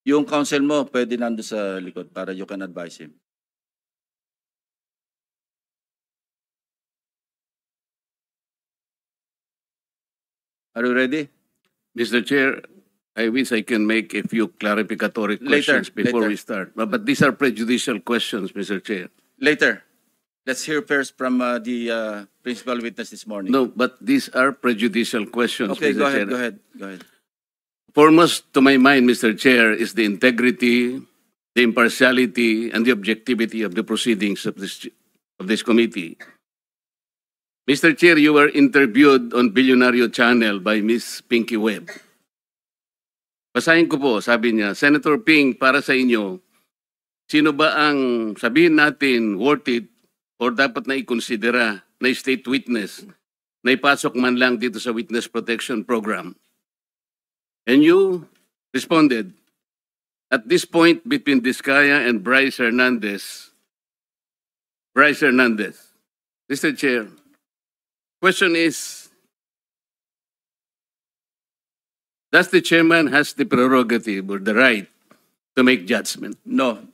Yung counsel mo, pwede nando sa likod para you can advise him. Are you ready? Mr. Chair, I wish I can make a few clarificatory questions before we start. But these are prejudicial questions, Mr. Chair. Later. Let's hear first from the principal witness this morning. No, but these are prejudicial questions, Okay, Mr. go Chair. ahead. Foremost to my mind, Mr. Chair, is the integrity, the impartiality, and the objectivity of the proceedings of this committee. Mr. Chair, you were interviewed on Billionario Channel by Miss Pinky Webb. Basahin ko po, sabi niya, Senator Ping, para sa inyo, sino ba ang sabihin natin worth it or dapat na ikonsidera na state witness na ipasok man lang dito sa Witness Protection Program? And you responded, at this point between Diskaya and Bryce Hernandez, Mr. Chair, question is, does the chairman has the prerogative or the right to make judgment? No.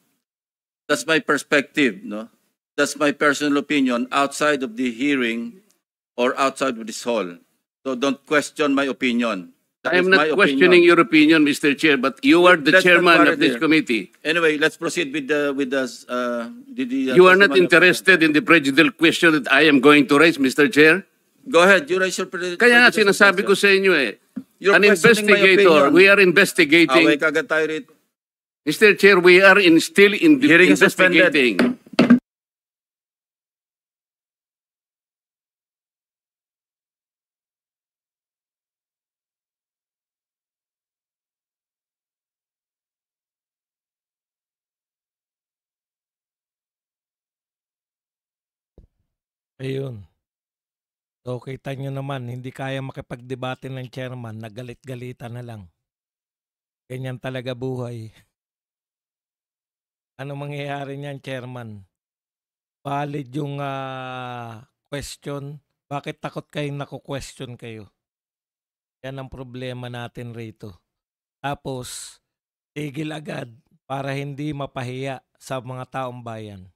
That's my perspective, no? That's my personal opinion outside of the hearing or outside of this hall. So don't question my opinion. That I am is my not questioning opinion. your opinion, Mr. Chair, but you are the Let's not chairman worry of this there. committee. Anyway, let's proceed with the You are not testimony of- interested in the prejudicial question that I am going to raise, Mr. Chair? Go ahead, you raise your Kaya nga sinasabi ko sa inyo You're an questioning my investigator, opinion. we are investigating. Away kagad tayo rito. Mr. Chair, we are still in the Hearing is suspended. investigating. Ayun. So, kita nyo naman, hindi kaya makipagdebate ng chairman, nagalit-galitan na lang. Ganyan talaga buhay. Ano mangyayari niyan, chairman? Valid yung question. Bakit takot kayo naku-question kayo? Yan ang problema natin rito. Tapos, tigil agad para hindi mapahiya sa mga taong bayan.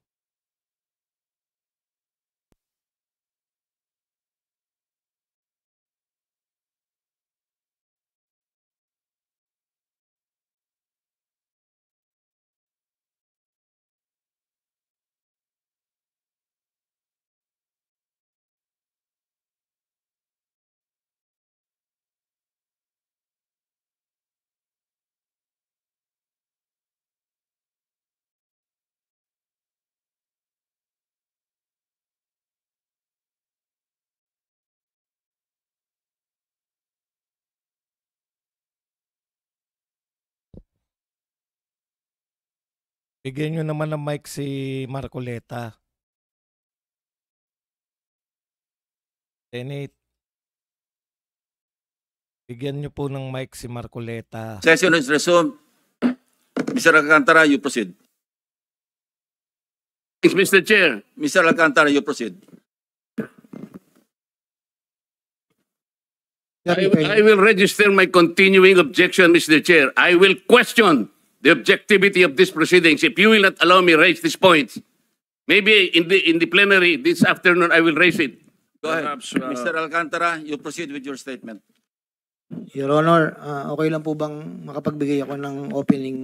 Bigyan nyo naman ng mic si Marcoleta. Senate. Bigyan nyo po ng mic si Marcoleta. Session is resumed. Mr. Alcantara, you proceed. Thanks, Mr. Chair. Mr. Alcantara, you proceed. I will register my continuing objection, Mr. Chair. I will question the objectivity of these proceedings if you will not allow me raise these points. Maybe in the plenary this afternoon I will raise it. Go ahead. Perhaps, Mr. Alcantara, you proceed with your statement. Your Honor, okay lang po bang makapagbigay ako ng opening